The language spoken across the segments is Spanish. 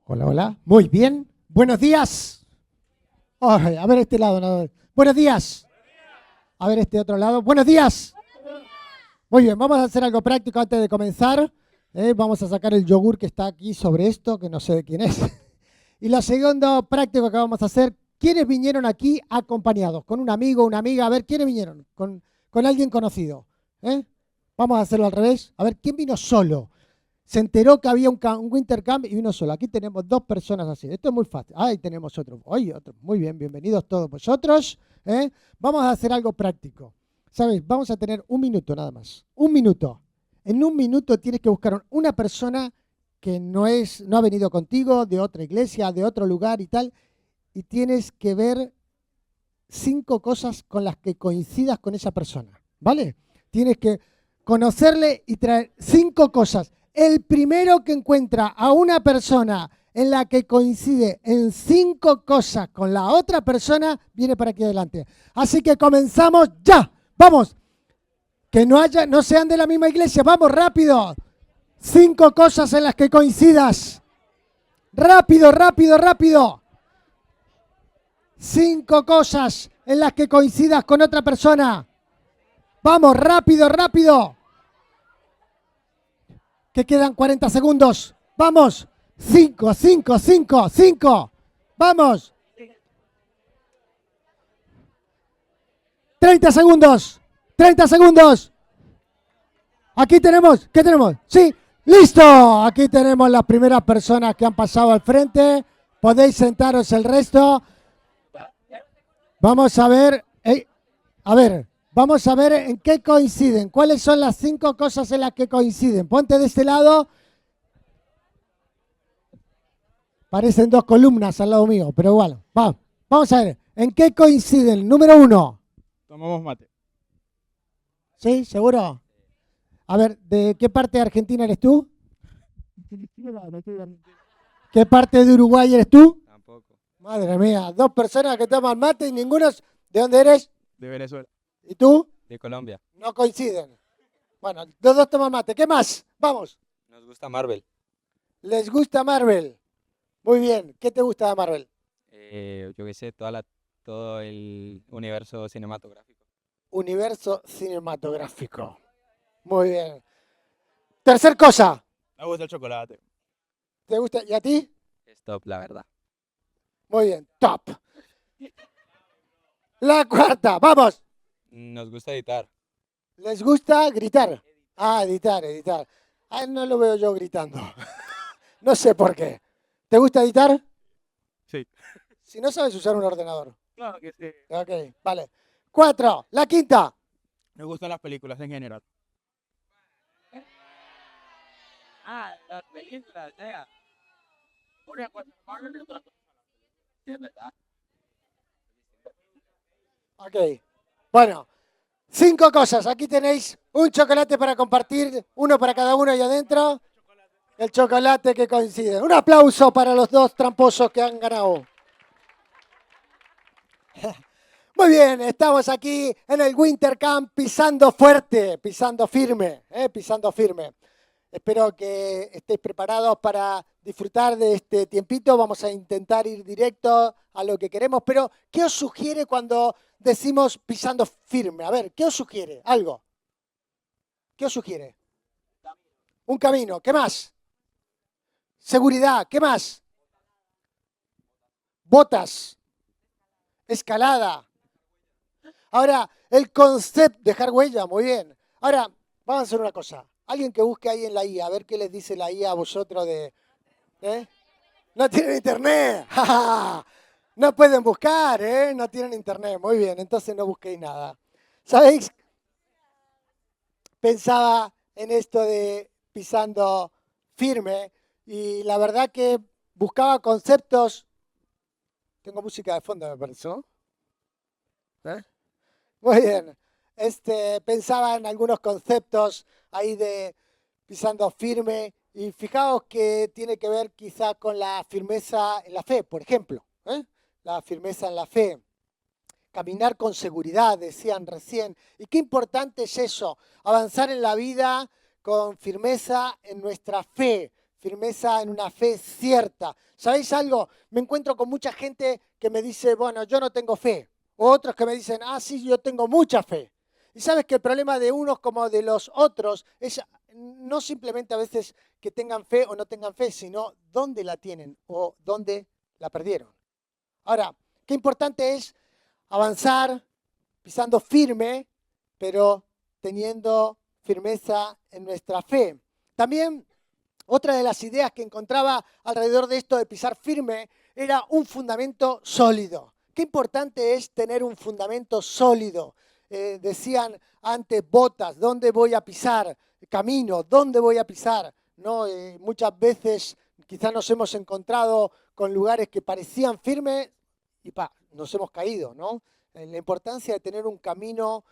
Hola, hola. Muy bien. Buenos días. Ay, a ver este lado. No. Buenos días. A ver este otro lado. Buenos días. Muy bien, vamos a hacer algo práctico antes de comenzar. Vamos a sacar el yogur que está aquí sobre esto, que no sé de quién es. Y lo segundo práctico que vamos a hacer, ¿quiénes vinieron aquí acompañados? ¿Con un amigo, una amiga? A ver, ¿quiénes vinieron? ¿Con alguien conocido? ¿Eh? Vamos a hacerlo al revés. A ver, ¿quién vino solo? Se enteró que había un winter camp y vino solo. Aquí tenemos dos personas así. Esto es muy fácil. Ahí tenemos otro. Oye, otro. Muy bien, bienvenidos todos vosotros. Vamos a hacer algo práctico. ¿Sabes? Vamos a tener un minuto nada más. Un minuto. En un minuto tienes que buscar una persona que no ha venido contigo, de otra iglesia, de otro lugar y tal, y tienes que ver 5 cosas con las que coincidas con esa persona. ¿Vale? Tienes que conocerle y traer 5 cosas. El primero que encuentra a una persona en la que coincide en 5 cosas con la otra persona, viene para aquí adelante. Así que comenzamos ya. Vamos. Que no sean de la misma iglesia. Vamos, rápido. 5 cosas en las que coincidas. Rápido, rápido, rápido. 5 cosas en las que coincidas con otra persona. Vamos, rápido, rápido. Que quedan 40 segundos. Vamos. 5, 5, 5, 5. Vamos. 30 segundos. 30 segundos. Aquí tenemos. ¿Qué tenemos? Sí. ¡Listo! Aquí tenemos las primeras personas que han pasado al frente. Podéis sentaros el resto. Vamos a ver. Vamos a ver en qué coinciden. ¿Cuáles son las 5 cosas en las que coinciden? Ponte de este lado. Parecen 2 columnas al lado mío, pero bueno. Vamos a ver. ¿En qué coinciden? Número 1. Tomamos mate. ¿Sí? ¿Seguro? A ver, ¿de qué parte de Argentina eres tú? ¿Qué parte de Uruguay eres tú? Tampoco. Madre mía, 2 personas que toman mate y ninguno. ¿De dónde eres? De Venezuela. ¿Y tú? De Colombia. No coinciden. Bueno, los dos toman mate. ¿Qué más? Vamos. Nos gusta Marvel. ¿Les gusta Marvel? Muy bien. ¿Qué te gusta de Marvel? Yo qué sé, todo el universo cinematográfico. Universo cinematográfico. Muy bien. Tercer cosa. Me gusta el chocolate. ¿Te gusta? ¿Y a ti? Stop, la verdad. Muy bien. Top. La cuarta. Vamos. Nos gusta editar. ¿Les gusta gritar? Ah, editar. Ah, no lo veo yo gritando. No sé por qué. ¿Te gusta editar? Sí. Si no sabes usar un ordenador. Claro que sí. Ok, vale. 4. La quinta. Nos gustan las películas en general. Las películas, Ok. Bueno, 5 cosas. Aquí tenéis un chocolate para compartir, uno para cada uno ahí adentro. El chocolate que coincide. Un aplauso para los 2 tramposos que han ganado. Muy bien, estamos aquí en el Winter Camp pisando fuerte, pisando firme, pisando firme. Espero que estéis preparados para disfrutar de este tiempito. Vamos a intentar ir directo a lo que queremos, pero ¿qué os sugiere cuando decimos pisando firme? A ver, ¿qué os sugiere? Algo. ¿Qué os sugiere? Un camino. ¿Qué más? Seguridad. ¿Qué más? Botas. Escalada. Ahora, el concepto, dejar huella, muy bien. Ahora, vamos a hacer una cosa. Alguien que busque ahí en la IA, a ver qué les dice la IA a vosotros de... No tienen internet. ¡Ja, ja! No pueden buscar, no tienen internet. Muy bien, entonces no busquéis nada. ¿Sabéis? Pensaba en esto de pisando firme y la verdad que buscaba conceptos. Tengo música de fondo, me parece, ¿no? Muy bien. Pensaba en algunos conceptos ahí de pisando firme y fijaos que tiene que ver quizá con la firmeza en la fe, por ejemplo. La firmeza en la fe. Caminar con seguridad, decían recién. Y qué importante es eso, avanzar en la vida con firmeza en nuestra fe, firmeza en una fe cierta. ¿Sabéis algo? Me encuentro con mucha gente que me dice, bueno, yo no tengo fe. O otros que me dicen, ah, sí, yo tengo mucha fe. Y sabes que el problema de unos como de los otros es no simplemente a veces que tengan fe o no tengan fe, sino dónde la tienen o dónde la perdieron. Ahora, qué importante es avanzar pisando firme, pero teniendo firmeza en nuestra fe. También otra de las ideas que encontraba alrededor de esto de pisar firme era un fundamento sólido. Qué importante es tener un fundamento sólido. Decían antes botas, ¿dónde voy a pisar? Camino, ¿dónde voy a pisar? ¿No? Muchas veces quizás nos hemos encontrado con lugares que parecían firmes y nos hemos caído, ¿no? La importancia de tener un camino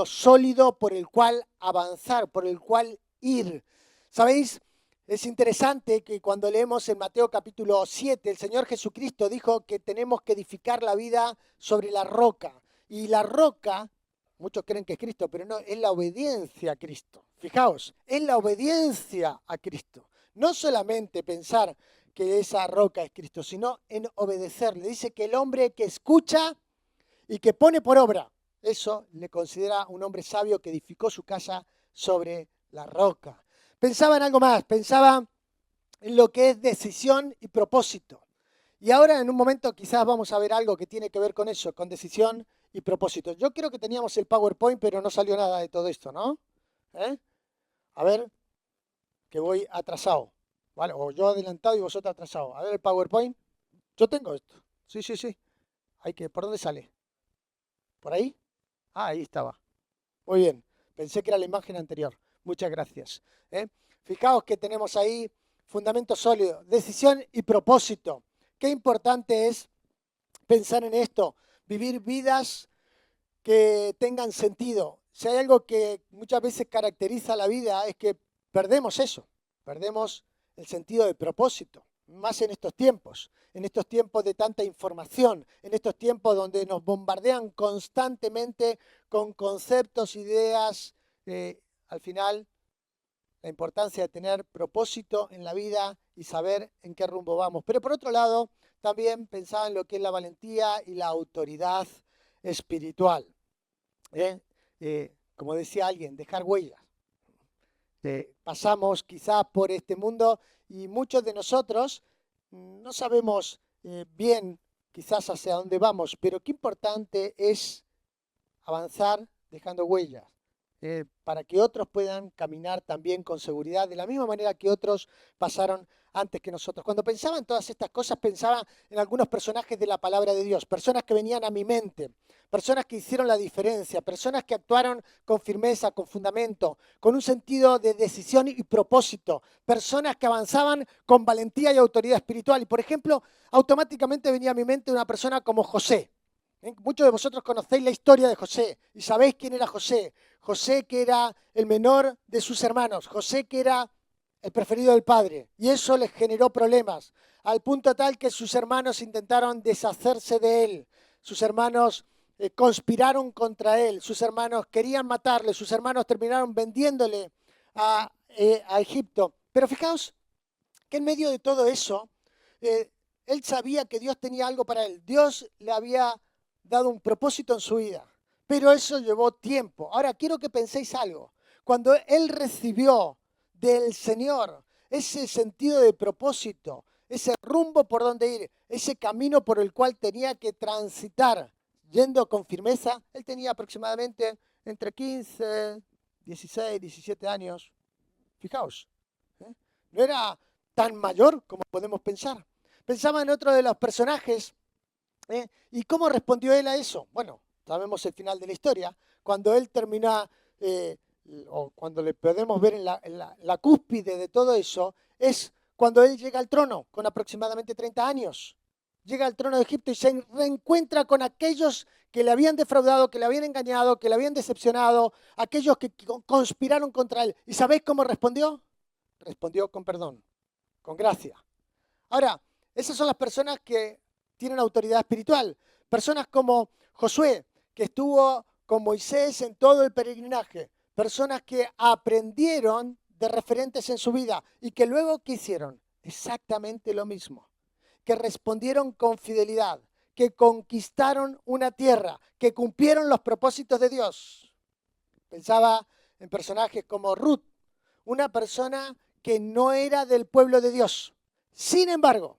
sólido por el cual avanzar, por el cual ir. ¿Sabéis? Es interesante que cuando leemos en Mateo capítulo 7, el Señor Jesucristo dijo que tenemos que edificar la vida sobre la roca. Y la roca, muchos creen que es Cristo, pero no, es la obediencia a Cristo. Fijaos, es la obediencia a Cristo. No solamente pensar que esa roca es Cristo, sino en obedecerle. Dice que el hombre que escucha y que pone por obra, eso le considera un hombre sabio que edificó su casa sobre la roca. Pensaba en algo más, pensaba en lo que es decisión y propósito. Y ahora en un momento quizás vamos a ver algo que tiene que ver con eso, con decisión y propósito. Yo creo que teníamos el PowerPoint, pero no salió nada de todo esto, ¿no? A ver, que voy atrasado, ¿vale? O yo adelantado y vosotros atrasados. A ver el PowerPoint. Yo tengo esto. Sí. ¿Por dónde sale? ¿Por ahí? Ah, ahí estaba. Muy bien. Pensé que era la imagen anterior. Muchas gracias. Fijaos que tenemos ahí fundamento sólido, decisión y propósito. Qué importante es pensar en esto, vivir vidas que tengan sentido. Si hay algo que muchas veces caracteriza la vida es que perdemos eso, perdemos el sentido de propósito, más en estos tiempos de tanta información, en estos tiempos donde nos bombardean constantemente con conceptos, ideas, al final la importancia de tener propósito en la vida y saber en qué rumbo vamos. Pero por otro lado, también pensaba en lo que es la valentía y la autoridad espiritual. Como decía alguien, dejar huellas. Pasamos quizás por este mundo y muchos de nosotros no sabemos bien quizás hacia dónde vamos, pero qué importante es avanzar dejando huellas. Para que otros puedan caminar también con seguridad, de la misma manera que otros pasaron antes que nosotros. Cuando pensaba en todas estas cosas, pensaba en algunos personajes de la palabra de Dios, personas que venían a mi mente, personas que hicieron la diferencia, personas que actuaron con firmeza, con fundamento, con un sentido de decisión y propósito, personas que avanzaban con valentía y autoridad espiritual. Y por ejemplo, automáticamente venía a mi mente una persona como José. Muchos de vosotros conocéis la historia de José y sabéis quién era José. José que era el menor de sus hermanos, José que era el preferido del padre. Y eso les generó problemas, al punto tal que sus hermanos intentaron deshacerse de él. Sus hermanos conspiraron contra él, sus hermanos querían matarle, sus hermanos terminaron vendiéndole a Egipto. Pero fijaos que en medio de todo eso, él sabía que Dios tenía algo para él. Dios le había dado un propósito en su vida, pero eso llevó tiempo. Ahora quiero que penséis algo. Cuando él recibió del Señor ese sentido de propósito, ese rumbo por donde ir, ese camino por el cual tenía que transitar, yendo con firmeza, él tenía aproximadamente entre 15, 16, 17 años. Fijaos, no era tan mayor como podemos pensar. Pensaba en otro de los personajes. ¿Y cómo respondió él a eso? Bueno, sabemos el final de la historia. Cuando él termina, o cuando le podemos ver en la cúspide de todo eso, es cuando él llega al trono, con aproximadamente 30 años. Llega al trono de Egipto y se reencuentra con aquellos que le habían defraudado, que le habían engañado, que le habían decepcionado, aquellos que conspiraron contra él. ¿Y sabéis cómo respondió? Respondió con perdón, con gracia. Ahora, esas son las personas que tienen autoridad espiritual. Personas como Josué, que estuvo con Moisés en todo el peregrinaje. Personas que aprendieron de referentes en su vida y que luego, ¿qué hicieron? Exactamente lo mismo. Que respondieron con fidelidad, que conquistaron una tierra, que cumplieron los propósitos de Dios. Pensaba en personajes como Ruth, una persona que no era del pueblo de Dios. Sin embargo,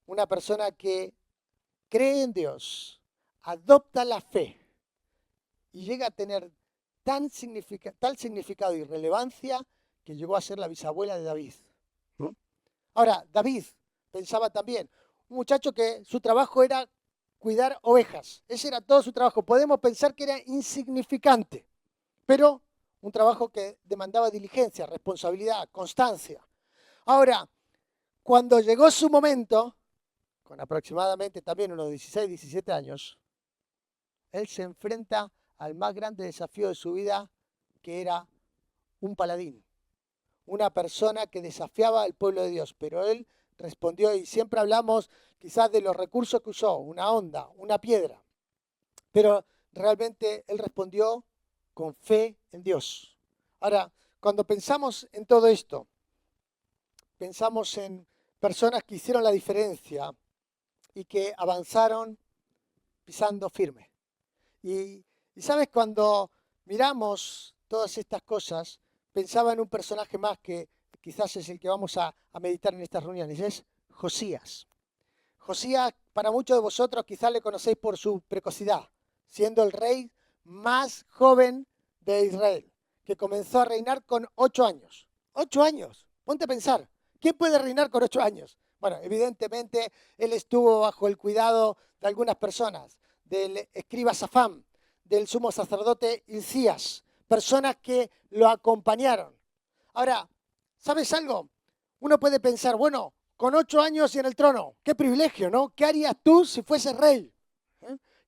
una persona que cree en Dios, adopta la fe y llega a tener tal significado y relevancia que llegó a ser la bisabuela de David. Ahora, David pensaba también, un muchacho que su trabajo era cuidar ovejas. Ese era todo su trabajo. Podemos pensar que era insignificante, pero un trabajo que demandaba diligencia, responsabilidad, constancia. Ahora, cuando llegó su momento, con aproximadamente también unos 16, 17 años, él se enfrenta al más grande desafío de su vida, que era un paladín, una persona que desafiaba al pueblo de Dios, pero él respondió, y siempre hablamos quizás de los recursos que usó, una onda, una piedra, pero realmente él respondió con fe en Dios. Ahora, cuando pensamos en todo esto, pensamos en personas que hicieron la diferencia y que avanzaron pisando firme. Y sabes, cuando miramos todas estas cosas, pensaba en un personaje más que quizás es el que vamos a meditar en estas reuniones, es Josías. Josías, para muchos de vosotros quizás le conocéis por su precocidad, siendo el rey más joven de Israel, que comenzó a reinar con 8 años. 8 años, ponte a pensar, ¿quién puede reinar con 8 años? Bueno, evidentemente él estuvo bajo el cuidado de algunas personas, del escriba Safán, del sumo sacerdote Hilcías, personas que lo acompañaron. Ahora, ¿sabes algo? Uno puede pensar, bueno, con 8 años y en el trono, qué privilegio, ¿no? ¿Qué harías tú si fueses rey?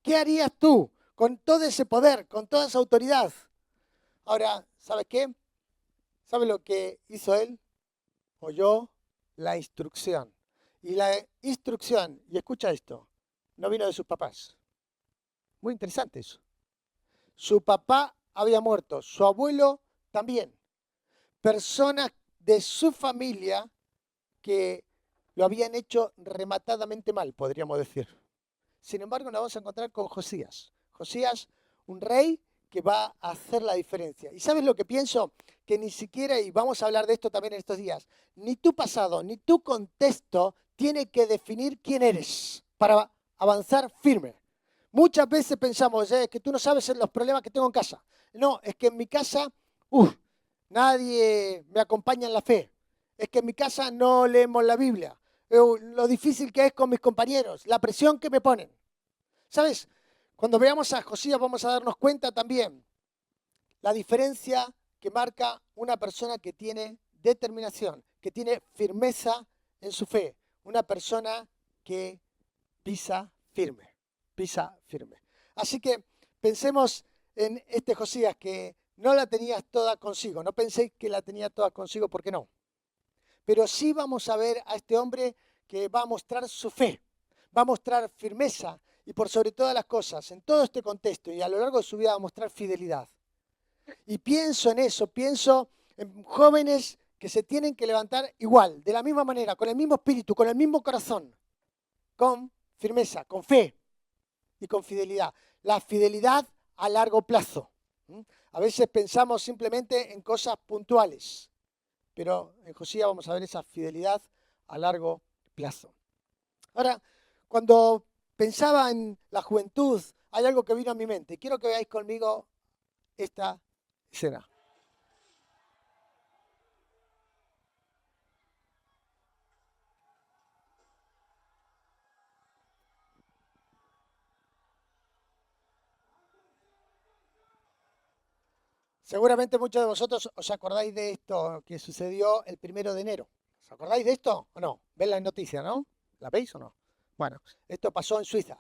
¿Qué harías tú con todo ese poder, con toda esa autoridad? Ahora, ¿sabes qué? ¿Sabes lo que hizo él? Oyó la instrucción. Y la instrucción, y escucha esto, no vino de sus papás. Muy interesante eso. Su papá había muerto, su abuelo también. Personas de su familia que lo habían hecho rematadamente mal, podríamos decir. Sin embargo, nos vamos a encontrar con Josías. Josías, un rey que va a hacer la diferencia. ¿Y sabes lo que pienso? Que ni siquiera, y vamos a hablar de esto también en estos días, ni tu pasado, ni tu contexto tiene que definir quién eres para avanzar firme. Muchas veces pensamos, que tú no sabes los problemas que tengo en casa. No, es que en mi casa, nadie me acompaña en la fe. Es que en mi casa no leemos la Biblia. Lo difícil que es con mis compañeros, la presión que me ponen. ¿Sabes? Cuando veamos a Josías vamos a darnos cuenta también la diferencia que marca una persona que tiene determinación, que tiene firmeza en su fe. Una persona que pisa firme, pisa firme. Así que pensemos en este Josías que no la tenías toda consigo. No penséis que la tenía toda consigo, porque no. Pero sí vamos a ver a este hombre que va a mostrar su fe, va a mostrar firmeza y por sobre todas las cosas, en todo este contexto y a lo largo de su vida va a mostrar fidelidad. Y pienso en eso, pienso en jóvenes que se tienen que levantar igual, de la misma manera, con el mismo espíritu, con el mismo corazón, con firmeza, con fe y con fidelidad. La fidelidad a largo plazo. A veces pensamos simplemente en cosas puntuales, pero en Josías vamos a ver esa fidelidad a largo plazo. Ahora, cuando pensaba en la juventud, hay algo que vino a mi mente. Quiero que veáis conmigo esta escena. Seguramente muchos de vosotros os acordáis de esto que sucedió el 1 de enero. ¿Os acordáis de esto o no? ¿Ven la noticia, no? ¿La veis o no? Bueno, esto pasó en Suiza.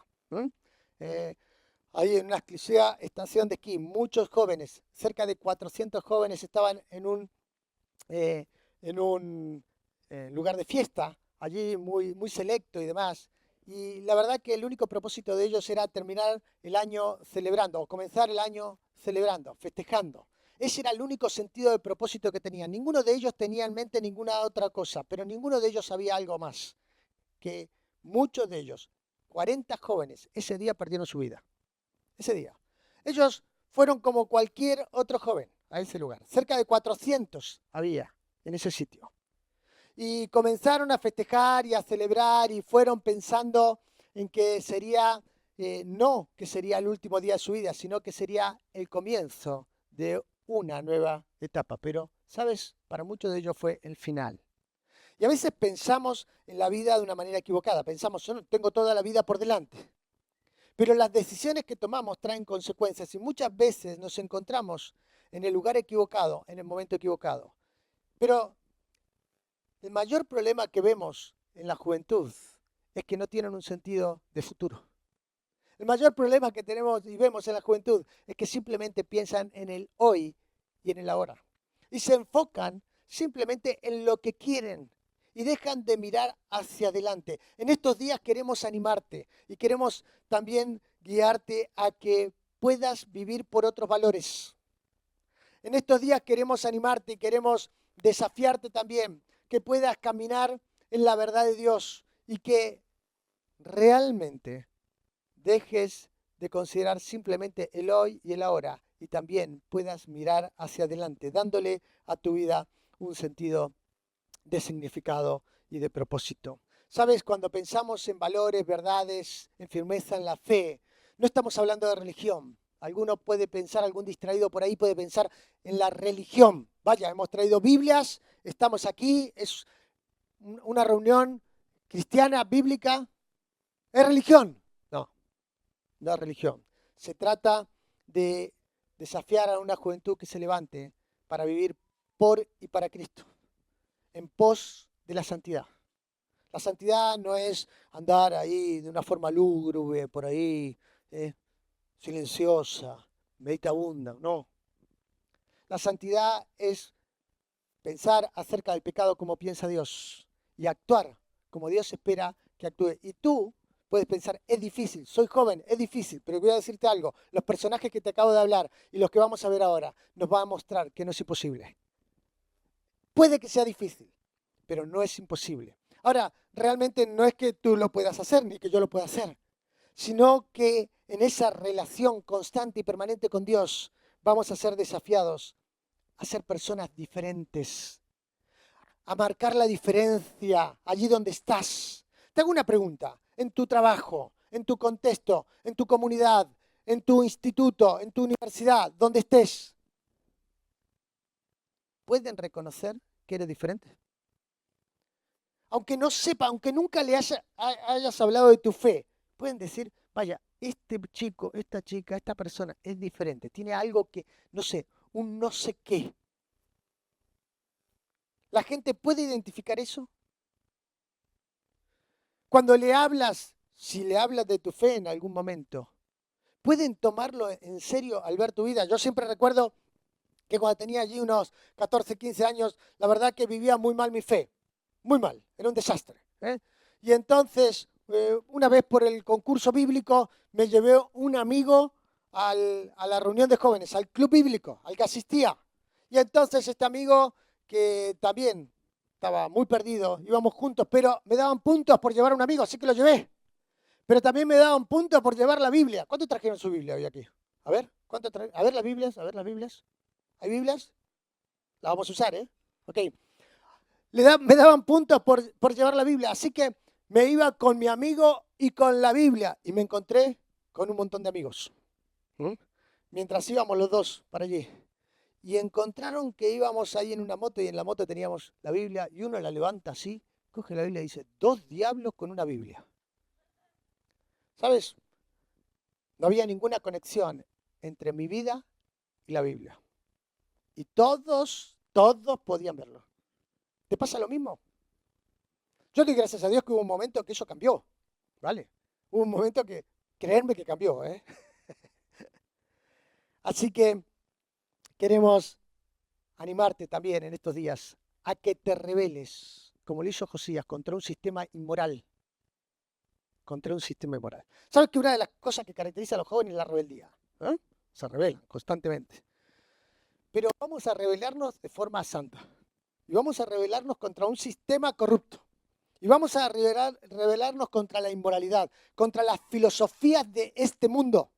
Ahí en una exclusiva estación de esquí, muchos jóvenes, cerca de 400 jóvenes estaban en un lugar de fiesta, allí muy, muy selecto y demás. Y la verdad que el único propósito de ellos era terminar el año celebrando, o comenzar el año celebrando, festejando. Ese era el único sentido de propósito que tenían. Ninguno de ellos tenía en mente ninguna otra cosa, pero ninguno de ellos sabía algo más. Que muchos de ellos, 40 jóvenes, ese día perdieron su vida. Ese día. Ellos fueron como cualquier otro joven a ese lugar. Cerca de 400 había en ese sitio. Y comenzaron a festejar y a celebrar y fueron pensando en que sería, no que sería el último día de su vida, sino que sería el comienzo de una nueva etapa. Pero, ¿sabes? Para muchos de ellos fue el final. Y a veces pensamos en la vida de una manera equivocada. Pensamos, yo no tengo toda la vida por delante. Pero las decisiones que tomamos traen consecuencias y muchas veces nos encontramos en el lugar equivocado, en el momento equivocado. Pero el mayor problema que vemos en la juventud es que no tienen un sentido de futuro. El mayor problema que tenemos y vemos en la juventud es que simplemente piensan en el hoy y en el ahora. Y se enfocan simplemente en lo que quieren y dejan de mirar hacia adelante. En estos días queremos animarte y queremos también guiarte a que puedas vivir por otros valores. En estos días queremos animarte y queremos desafiarte también, que puedas caminar en la verdad de Dios y que realmente dejes de considerar simplemente el hoy y el ahora y también puedas mirar hacia adelante, dándole a tu vida un sentido de significado y de propósito. Sabes, cuando pensamos en valores, verdades, en firmeza en la fe, no estamos hablando de religión. Alguno puede pensar, algún distraído por ahí puede pensar en la religión. Vaya, hemos traído Biblias, estamos aquí, es una reunión cristiana, bíblica. ¿Es religión? No, no es religión. Se trata de desafiar a una juventud que se levante para vivir por y para Cristo, en pos de la santidad. La santidad no es andar ahí de una forma lúgubre, por ahí, silenciosa, meditabunda, no. La santidad es pensar acerca del pecado como piensa Dios y actuar como Dios espera que actúe. Y tú puedes pensar, es difícil, soy joven, es difícil, pero voy a decirte algo, los personajes que te acabo de hablar y los que vamos a ver ahora nos van a mostrar que no es imposible. Puede que sea difícil, pero no es imposible. Ahora, realmente no es que tú lo puedas hacer ni que yo lo pueda hacer, sino que en esa relación constante y permanente con Dios vamos a ser desafiados a ser personas diferentes, a marcar la diferencia allí donde estás. Te hago una pregunta, en tu trabajo, en tu contexto, en tu comunidad, en tu instituto, en tu universidad, donde estés, ¿pueden reconocer que eres diferente? Aunque no sepa, aunque nunca le hayas hablado de tu fe, pueden decir, vaya, este chico, esta chica, esta persona es diferente, tiene algo que, no sé, un no sé qué. ¿La gente puede identificar eso? Cuando le hablas, si le hablas de tu fe en algún momento, ¿pueden tomarlo en serio al ver tu vida? Yo siempre recuerdo que cuando tenía allí unos 14, 15 años, la verdad que vivía muy mal mi fe. Muy mal, era un desastre. Y entonces, una vez por el concurso bíblico, me llevé un amigo a la reunión de jóvenes, al club bíblico, al que asistía. Y entonces este amigo, que también estaba muy perdido, íbamos juntos, pero me daban puntos por llevar a un amigo, así que lo llevé. Pero también me daban puntos por llevar la Biblia. ¿Cuántos trajeron su Biblia hoy aquí? A ver, ¿cuántos trajeron? A ver las Biblias, a ver las Biblias. ¿Hay Biblias? Las vamos a usar, ¿eh? Ok. Me daban puntos por llevar la Biblia, así que me iba con mi amigo y con la Biblia y me encontré con un montón de amigos. Mientras íbamos los dos para allí. Y encontraron que íbamos ahí en una moto y en la moto teníamos la Biblia y uno la levanta así, coge la Biblia y dice, 2 diablos con una Biblia. ¿Sabes? No había ninguna conexión entre mi vida y la Biblia. Y todos podían verlo. ¿Te pasa lo mismo? Yo doy gracias a Dios que hubo un momento que eso cambió, ¿vale? Hubo un momento que, creerme que cambió, ¿eh? Así que queremos animarte también en estos días a que te rebeles, como lo hizo Josías, contra un sistema inmoral. Contra un sistema inmoral. ¿Sabes que una de las cosas que caracteriza a los jóvenes es la rebeldía? Se rebelan constantemente. pero vamos a rebelarnos de forma santa. Y vamos a rebelarnos contra un sistema corrupto. Y vamos a rebelarnos contra la inmoralidad, contra las filosofías de este mundo,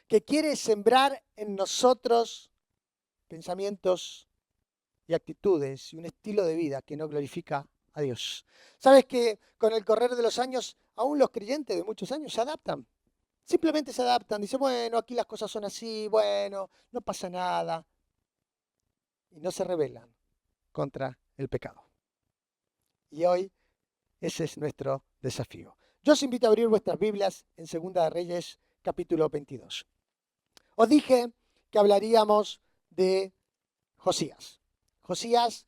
que quiere sembrar en nosotros pensamientos y actitudes y un estilo de vida que no glorifica a Dios. ¿Sabes que con el correr de los años, aún los creyentes de muchos años se adaptan? Simplemente se adaptan, dicen, bueno, aquí las cosas son así, bueno, no pasa nada. Y no se rebelan contra el pecado. Y hoy ese es nuestro desafío. Yo os invito a abrir vuestras Biblias en 2 de Reyes, capítulo 22. Os dije que hablaríamos de Josías. Josías,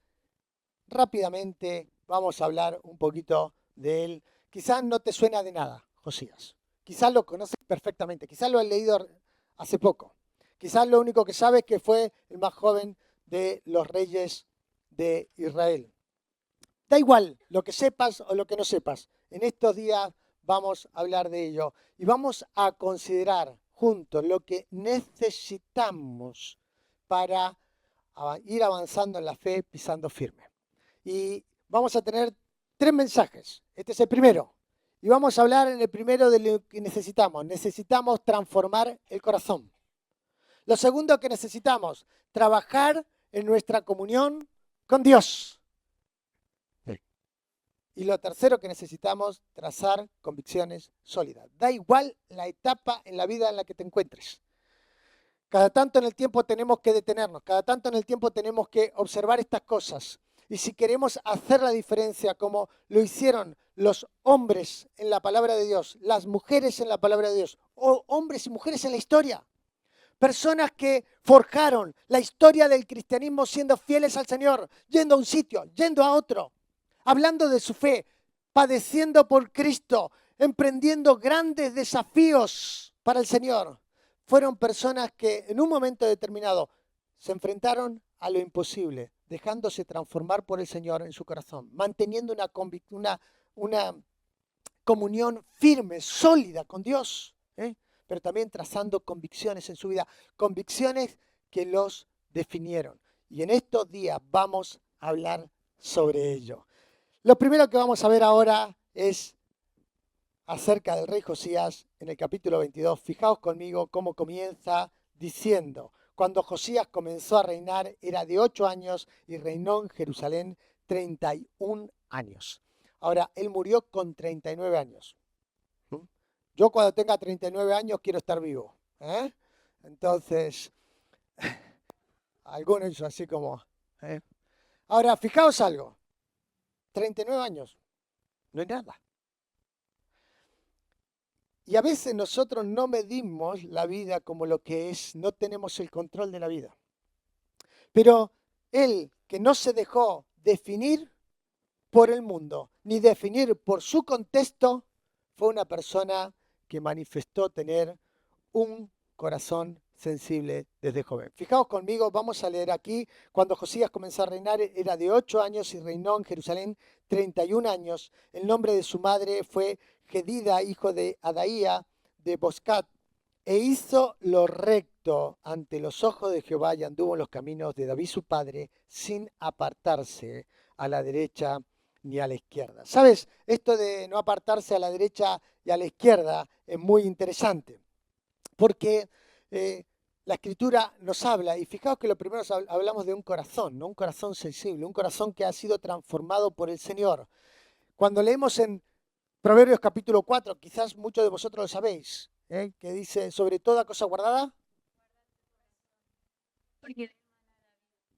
rápidamente vamos a hablar un poquito de él. Quizás no te suena de nada, Josías. Quizás lo conoces perfectamente, quizás lo has leído hace poco. Quizás lo único que sabes es que fue el más joven de los reyes de Israel. Da igual lo que sepas o lo que no sepas. En estos días vamos a hablar de ello y vamos a considerar juntos lo que necesitamos para ir avanzando en la fe pisando firme. Y vamos a tener 3 mensajes. Este es el primero. Y vamos a hablar en el primero de lo que necesitamos. Necesitamos transformar el corazón. Lo segundo que necesitamos, trabajar en nuestra comunión con Dios. Y lo tercero que necesitamos, trazar convicciones sólidas. Da igual la etapa en la vida en la que te encuentres. Cada tanto en el tiempo tenemos que detenernos, cada tanto en el tiempo tenemos que observar estas cosas. Y si queremos hacer la diferencia como lo hicieron los hombres en la palabra de Dios, las mujeres en la palabra de Dios, o hombres y mujeres en la historia, personas que forjaron la historia del cristianismo siendo fieles al Señor, yendo a un sitio, yendo a otro, hablando de su fe, padeciendo por Cristo, emprendiendo grandes desafíos para el Señor. Fueron personas que en un momento determinado se enfrentaron a lo imposible, dejándose transformar por el Señor en su corazón, manteniendo una comunión firme, sólida con Dios, pero también trazando convicciones en su vida, convicciones que los definieron. Y en estos días vamos a hablar sobre ello. Lo primero que vamos a ver ahora es acerca del rey Josías en el capítulo 22. Fijaos conmigo cómo comienza diciendo: cuando Josías comenzó a reinar era de 8 años y reinó en Jerusalén 31 años. Ahora, él murió con 39 años. Yo cuando tenga 39 años quiero estar vivo. Entonces, algunos así como... Ahora, fijaos algo. 39 años, no es nada. Y a veces nosotros no medimos la vida como lo que es, no tenemos el control de la vida. Pero él, que no se dejó definir por el mundo, ni definir por su contexto, fue una persona que manifestó tener un corazón sensible desde joven. Fijaos conmigo, vamos a leer aquí, cuando Josías comenzó a reinar era de 8 años y reinó en Jerusalén 31 años. El nombre de su madre fue Gedida, hijo de Adaía de Boscat, e hizo lo recto ante los ojos de Jehová y anduvo en los caminos de David su padre, sin apartarse a la derecha ni a la izquierda. ¿Sabes? Esto de no apartarse a la derecha y a la izquierda es muy interesante, porque la Escritura nos habla, y fijaos que lo primero hablamos de un corazón, ¿no? Un corazón sensible, un corazón que ha sido transformado por el Señor. Cuando leemos en Proverbios capítulo 4, quizás muchos de vosotros lo sabéis, que dice, sobre toda cosa guardada.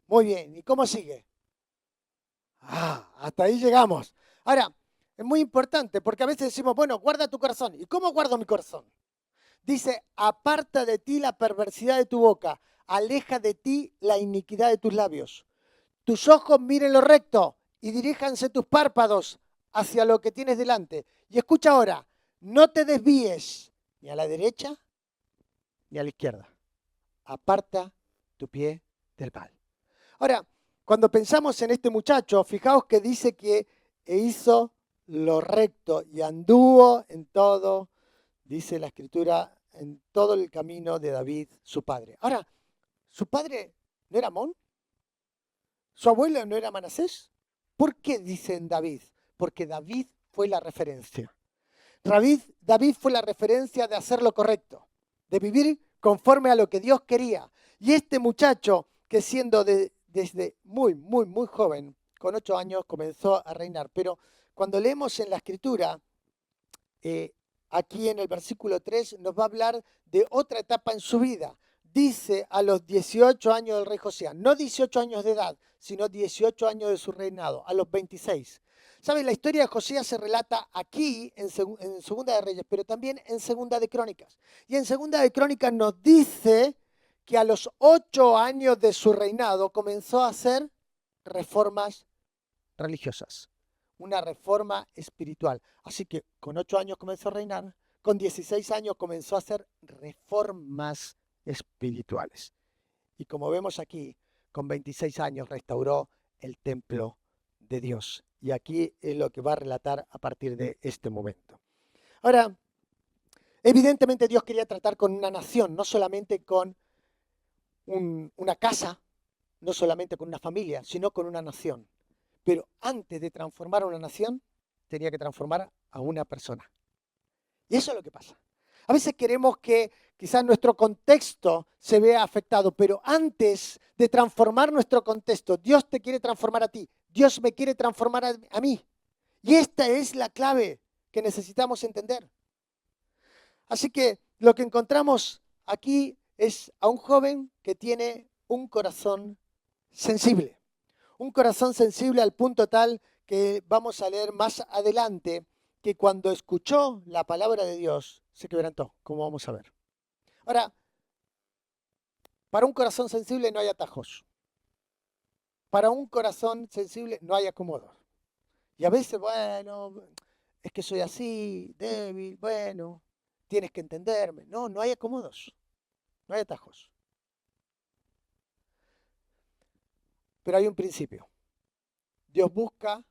Muy bien, ¿y cómo sigue? Hasta ahí llegamos. Ahora, es muy importante porque a veces decimos, bueno, guarda tu corazón. ¿Y cómo guardo mi corazón? Dice, aparta de ti la perversidad de tu boca, aleja de ti la iniquidad de tus labios. Tus ojos miren lo recto y diríjanse tus párpados hacia lo que tienes delante. Y escucha ahora, no te desvíes ni a la derecha ni a la izquierda. Aparta tu pie del mal. Ahora, cuando pensamos en este muchacho, fijaos que dice que hizo lo recto y anduvo en todo, dice la Escritura, en todo el camino de David, su padre. Ahora, su padre ¿No era Amón? ¿Su abuelo no era Manasés? ¿Por qué dicen David? Porque David fue la referencia. David fue la referencia de hacer lo correcto, de vivir conforme a lo que Dios quería. Y este muchacho, que siendo desde muy, muy, muy joven, con 8 años, comenzó a reinar. Pero cuando leemos en la Escritura, aquí en el versículo 3, nos va a hablar de otra etapa en su vida. Dice a los 18 años del rey Josías, no 18 años de edad, sino 18 años de su reinado, a los 26. ¿Sabes? La historia de Josías se relata aquí en Segunda de Reyes, pero también en Segunda de Crónicas. Y en Segunda de Crónicas nos dice que a los 8 años de su reinado comenzó a hacer reformas religiosas, una reforma espiritual. Así que con 8 años comenzó a reinar, con 16 años comenzó a hacer reformas espirituales. Y como vemos aquí, con 26 años restauró el templo de Dios. Y aquí es lo que va a relatar a partir de este momento. Ahora, evidentemente Dios quería tratar con una nación, no solamente con una casa, no solamente con una familia, sino con una nación. Pero antes de transformar a una nación, tenía que transformar a una persona. Y eso es lo que pasa. A veces queremos que quizás nuestro contexto se vea afectado, pero antes de transformar nuestro contexto, Dios te quiere transformar a ti. Dios me quiere transformar a mí. Y esta es la clave que necesitamos entender. Así que lo que encontramos aquí es a un joven que tiene un corazón sensible. Un corazón sensible al punto tal que vamos a leer más adelante que cuando escuchó la palabra de Dios se quebrantó, como vamos a ver. Ahora, para un corazón sensible no hay atajos. Para un corazón sensible no hay acomodos. Y a veces, bueno, es que soy así, débil, bueno, tienes que entenderme. No, no hay acomodos, no hay atajos. Pero hay un principio. Dios busca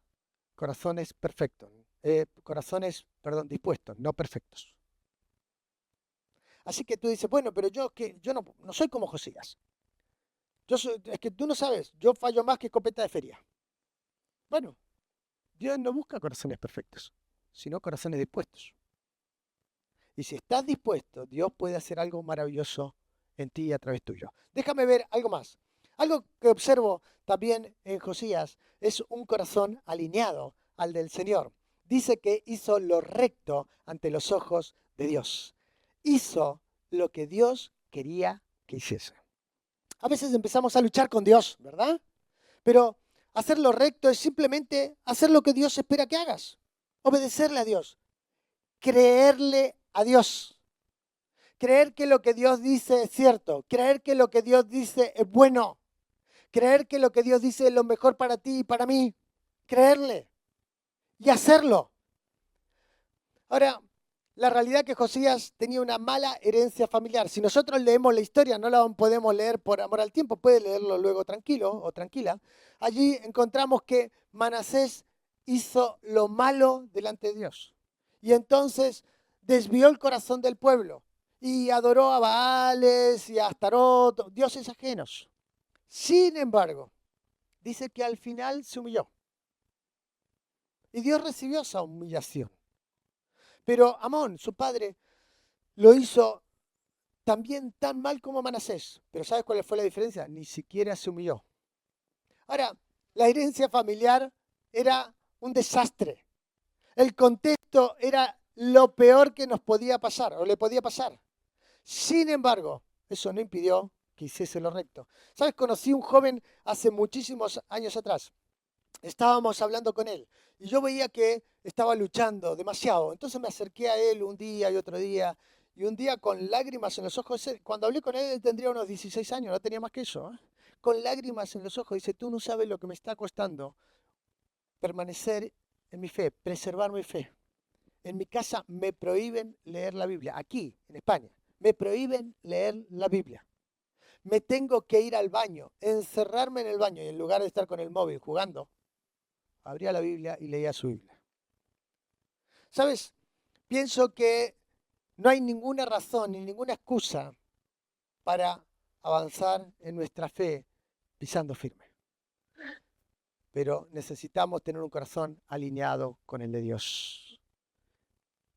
corazones perfectos, dispuestos, no perfectos. Así que tú dices, bueno, pero yo no soy como Josías. Es que tú no sabes, yo fallo más que escopeta de feria. Bueno, Dios no busca corazones perfectos, sino corazones dispuestos. Y si estás dispuesto, Dios puede hacer algo maravilloso en ti y a través tuyo. Déjame ver algo más. Algo que observo también en Josías es un corazón alineado al del Señor. Dice que hizo lo recto ante los ojos de Dios. Hizo lo que Dios quería que hiciese. A veces empezamos a luchar con Dios, ¿verdad? Pero hacer lo recto es simplemente hacer lo que Dios espera que hagas. Obedecerle a Dios. Creerle a Dios. Creer que lo que Dios dice es cierto. Creer que lo que Dios dice es bueno. Creer que lo que Dios dice es lo mejor para ti y para mí. Creerle. Y hacerlo. Ahora, la realidad es que Josías tenía una mala herencia familiar. Si nosotros leemos la historia, no la podemos leer por amor al tiempo, puede leerlo luego tranquilo o tranquila. Allí encontramos que Manasés hizo lo malo delante de Dios. Y entonces desvió el corazón del pueblo y adoró a Baales y a Astarot, dioses ajenos. Sin embargo, dice que al final se humilló. Y Dios recibió esa humillación. Pero Amón, su padre, lo hizo también tan mal como Manasés. Pero ¿sabes cuál fue la diferencia? Ni siquiera se humilló. Ahora, la herencia familiar era un desastre. El contexto era lo peor que nos podía pasar o le podía pasar. Sin embargo, eso no impidió que hiciese lo recto. ¿Sabes? Conocí un joven hace muchísimos años atrás. Estábamos hablando con él y yo veía que estaba luchando demasiado. Entonces me acerqué a él un día y otro día, y un día con lágrimas en los ojos. Cuando hablé con él, él tendría unos 16 años, no tenía más que eso. Con lágrimas en los ojos, dice, tú no sabes lo que me está costando permanecer en mi fe, preservar mi fe. En mi casa me prohíben leer la Biblia, aquí, en España, me prohíben leer la Biblia. Me tengo que ir al baño, encerrarme en el baño y en lugar de estar con el móvil jugando, abría la Biblia y leía su Biblia. ¿Sabes? Pienso que no hay ninguna razón ni ninguna excusa para avanzar en nuestra fe pisando firme. Pero necesitamos tener un corazón alineado con el de Dios.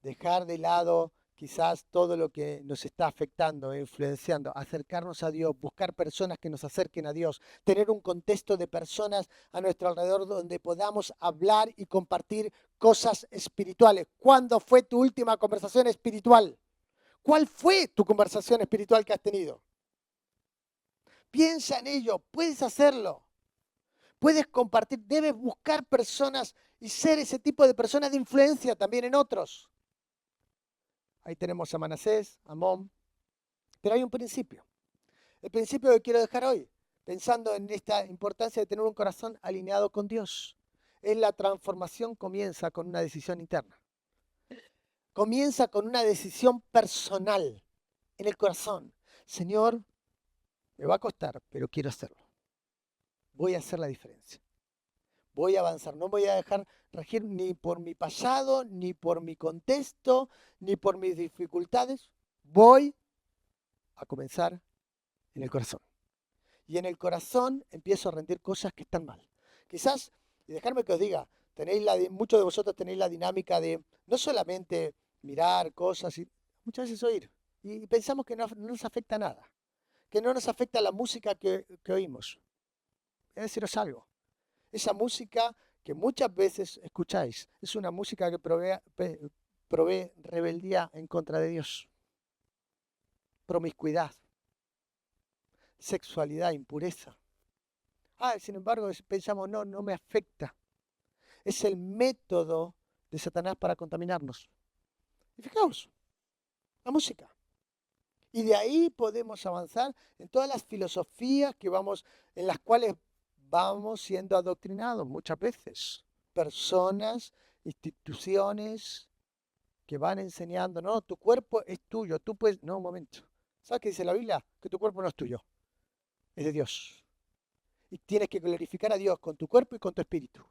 Dejar de lado quizás todo lo que nos está afectando e influenciando, acercarnos a Dios, buscar personas que nos acerquen a Dios, tener un contexto de personas a nuestro alrededor donde podamos hablar y compartir cosas espirituales. ¿Cuándo fue tu última conversación espiritual? ¿Cuál fue tu conversación espiritual que has tenido? Piensa en ello, puedes hacerlo. Puedes compartir, debes buscar personas y ser ese tipo de persona de influencia también en otros. Ahí tenemos a Manasés, a Amón, pero hay un principio. El principio que quiero dejar hoy, pensando en esta importancia de tener un corazón alineado con Dios, es la transformación comienza con una decisión interna. Comienza con una decisión personal en el corazón. Señor, me va a costar, pero quiero hacerlo. Voy a hacer la diferencia. Voy a avanzar, no voy a dejar regir ni por mi pasado, ni por mi contexto, ni por mis dificultades. Voy a comenzar en el corazón. Y en el corazón empiezo a rendir cosas que están mal. Quizás, y dejarme que os diga, muchos de vosotros tenéis la dinámica de no solamente mirar cosas, y muchas veces oír. Y pensamos que no nos afecta nada, que no nos afecta la música que oímos. Voy a deciros algo. Esa música que muchas veces escucháis es una música que provee rebeldía en contra de Dios, promiscuidad, sexualidad, impureza. Sin embargo, pensamos, no me afecta. Es el método de Satanás para contaminarnos. Y fijaos, la música. Y de ahí podemos avanzar en todas las filosofías en las cuales vamos siendo adoctrinados muchas veces. Personas, instituciones que van enseñando, no, tu cuerpo es tuyo, tú puedes... No, un momento. ¿Sabes qué dice la Biblia? Que tu cuerpo no es tuyo, es de Dios. Y tienes que glorificar a Dios con tu cuerpo y con tu espíritu,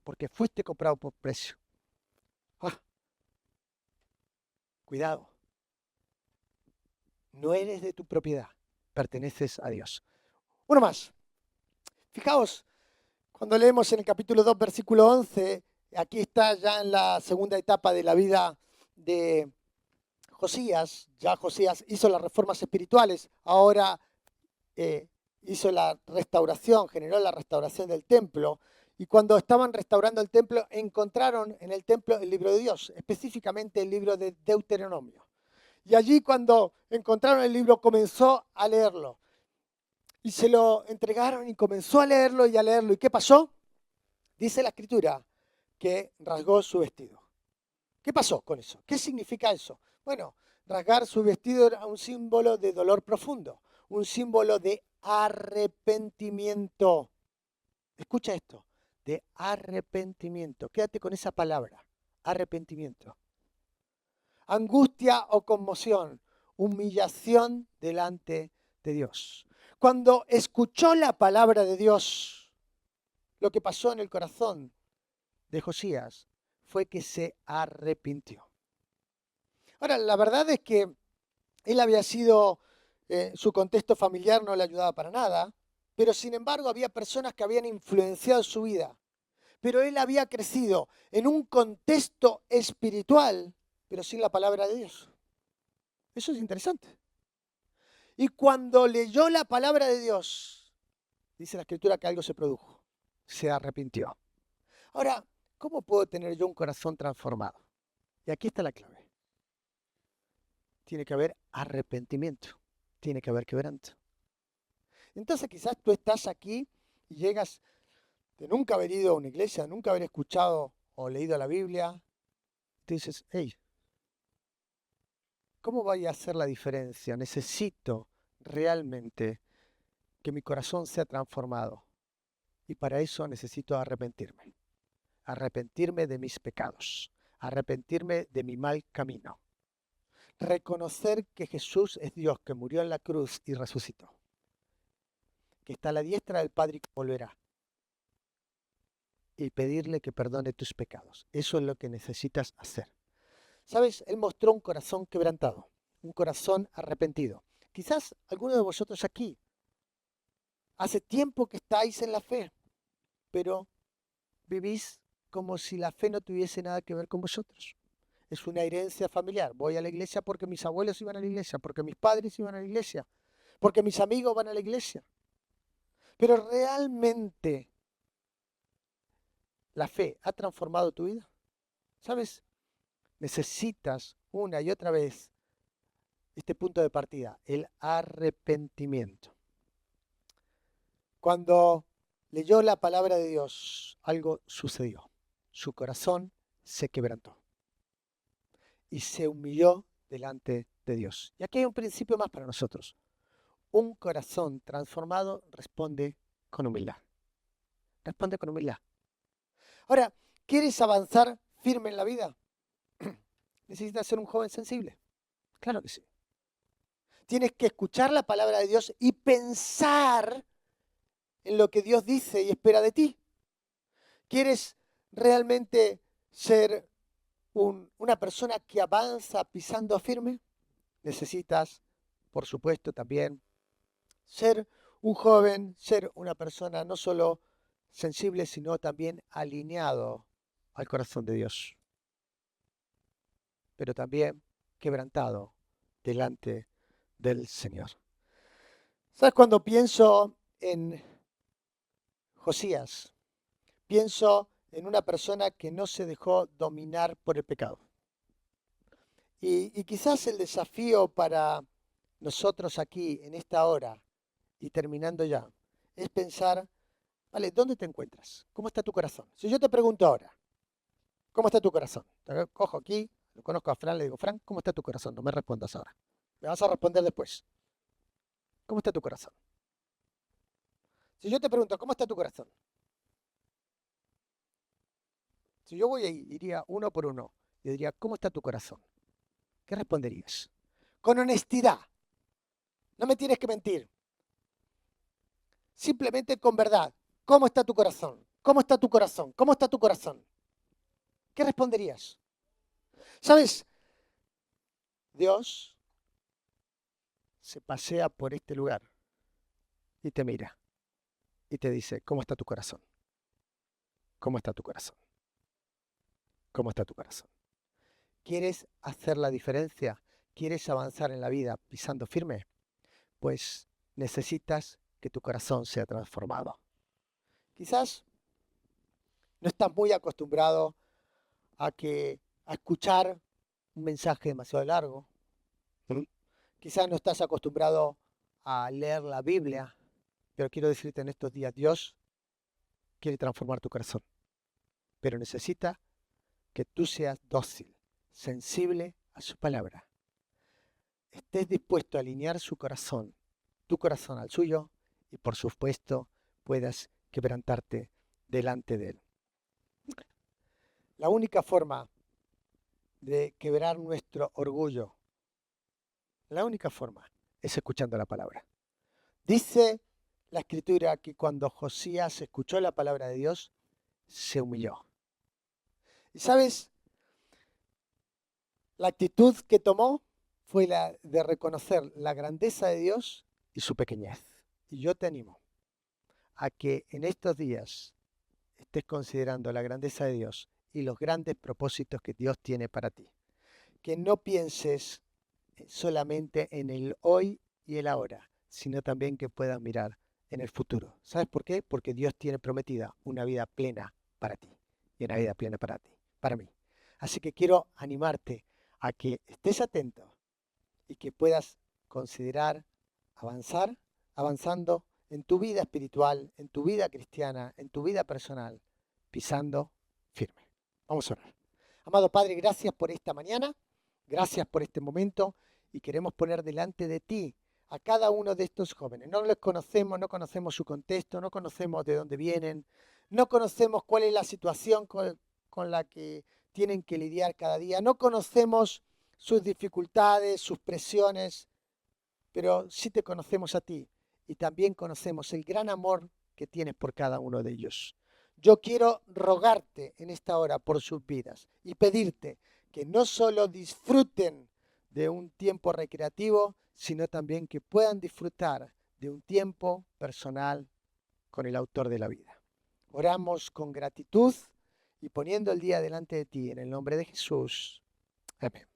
porque fuiste comprado por precio. Cuidado. No eres de tu propiedad, perteneces a Dios. Uno más. Fijaos, cuando leemos en el capítulo 2, versículo 11, aquí está ya en la segunda etapa de la vida de Josías. Ya Josías hizo las reformas espirituales, ahora hizo la restauración, generó la restauración del templo. Y cuando estaban restaurando el templo, encontraron en el templo el libro de Dios, específicamente el libro de Deuteronomio. Y allí cuando encontraron el libro comenzó a leerlo. Y se lo entregaron y comenzó a leerlo y a leerlo. ¿Y qué pasó? Dice la escritura que rasgó su vestido. ¿Qué pasó con eso? ¿Qué significa eso? Bueno, rasgar su vestido era un símbolo de dolor profundo, un símbolo de arrepentimiento. Escucha esto, de arrepentimiento. Quédate con esa palabra, arrepentimiento. Angustia o conmoción, humillación delante de Dios. Cuando escuchó la palabra de Dios, lo que pasó en el corazón de Josías fue que se arrepintió. Ahora, la verdad es que él había sido, su contexto familiar no le ayudaba para nada, pero sin embargo había personas que habían influenciado su vida. Pero él había crecido en un contexto espiritual, pero sin la palabra de Dios. Eso es interesante. Y cuando leyó la palabra de Dios, dice la escritura que algo se produjo. Se arrepintió. Ahora, ¿cómo puedo tener yo un corazón transformado? Y aquí está la clave. Tiene que haber arrepentimiento. Tiene que haber quebranto. Entonces quizás tú estás aquí y llegas de nunca haber ido a una iglesia, nunca haber escuchado o leído la Biblia. Te dices, hey, ¿cómo voy a hacer la diferencia? Necesito realmente que mi corazón sea transformado. Y para eso necesito arrepentirme. Arrepentirme de mis pecados. Arrepentirme de mi mal camino. Reconocer que Jesús es Dios, que murió en la cruz y resucitó. Que está a la diestra del Padre y que volverá. Y pedirle que perdone tus pecados. Eso es lo que necesitas hacer. ¿Sabes? Él mostró un corazón quebrantado, un corazón arrepentido. Quizás alguno de vosotros aquí Hace tiempo que estáis en la fe, pero vivís como si la fe no tuviese nada que ver con vosotros. Es una herencia familiar. Voy a la iglesia porque mis abuelos iban a la iglesia, porque mis padres iban a la iglesia, porque mis amigos van a la iglesia. Pero realmente la fe ha transformado tu vida. ¿Sabes? Necesitas una y otra vez este punto de partida, el arrepentimiento. Cuando leyó la palabra de Dios, algo sucedió. Su corazón se quebrantó y se humilló delante de Dios. Y aquí hay un principio más para nosotros. Un corazón transformado responde con humildad. Responde con humildad. Ahora, ¿quieres avanzar firme en la vida? Necesitas ser un joven sensible. Claro que sí. Tienes que escuchar la palabra de Dios y pensar en lo que Dios dice y espera de ti. ¿Quieres realmente ser una persona que avanza pisando firme? Necesitas, por supuesto, también ser un joven, ser una persona no solo sensible, sino también alineado al corazón de Dios, pero también quebrantado delante del Señor. ¿Sabes? Cuando pienso en Josías, pienso en una persona que no se dejó dominar por el pecado. Y quizás el desafío para nosotros aquí, en esta hora, y terminando ya, es pensar, vale, ¿dónde te encuentras? ¿Cómo está tu corazón? Si yo te pregunto ahora, ¿cómo está tu corazón? Te cojo aquí, lo conozco a Fran, le digo, Fran, ¿cómo está tu corazón? No me respondas ahora. Me vas a responder después. ¿Cómo está tu corazón? Si yo te pregunto, ¿cómo está tu corazón? Si yo voy ahí, iría uno por uno y diría, ¿cómo está tu corazón? ¿Qué responderías? Con honestidad. No me tienes que mentir. Simplemente con verdad. ¿Cómo está tu corazón? ¿Cómo está tu corazón? ¿Cómo está tu corazón? ¿Qué responderías? ¿Sabes? Dios se pasea por este lugar y te mira y te dice, ¿cómo está tu corazón? ¿Cómo está tu corazón? ¿Cómo está tu corazón? ¿Quieres hacer la diferencia? ¿Quieres avanzar en la vida pisando firme? Pues necesitas que tu corazón sea transformado. Quizás no estás muy acostumbrado a escuchar un mensaje demasiado largo. Quizás no estás acostumbrado a leer la Biblia, pero quiero decirte en estos días, Dios quiere transformar tu corazón, pero necesita que tú seas dócil, sensible a su palabra. Estés dispuesto a alinear su corazón, tu corazón al suyo, y por supuesto puedas quebrantarte delante de él. La única forma de quebrar nuestro orgullo, la única forma es escuchando la palabra. Dice la escritura que cuando Josías escuchó la palabra de Dios, se humilló. ¿Y sabes? La actitud que tomó fue la de reconocer la grandeza de Dios y su pequeñez. Y yo te animo a que en estos días estés considerando la grandeza de Dios y los grandes propósitos que Dios tiene para ti. Que no pienses solamente en el hoy y el ahora, sino también que puedas mirar en el futuro. ¿Sabes por qué? Porque Dios tiene prometida una vida plena para ti y una vida plena para ti, para mí. Así que quiero animarte a que estés atento y que puedas considerar avanzando en tu vida espiritual, en tu vida cristiana, en tu vida personal, pisando firme. Vamos a orar. Amado Padre, gracias por esta mañana, gracias por este momento y queremos poner delante de ti a cada uno de estos jóvenes. No los conocemos, no conocemos su contexto, no conocemos de dónde vienen, no conocemos cuál es la situación con la que tienen que lidiar cada día, no conocemos sus dificultades, sus presiones, pero sí te conocemos a ti y también conocemos el gran amor que tienes por cada uno de ellos. Yo quiero rogarte en esta hora por sus vidas y pedirte que no solo disfruten de un tiempo recreativo, sino también que puedan disfrutar de un tiempo personal con el autor de la vida. Oramos con gratitud y poniendo el día delante de ti en el nombre de Jesús. Amén.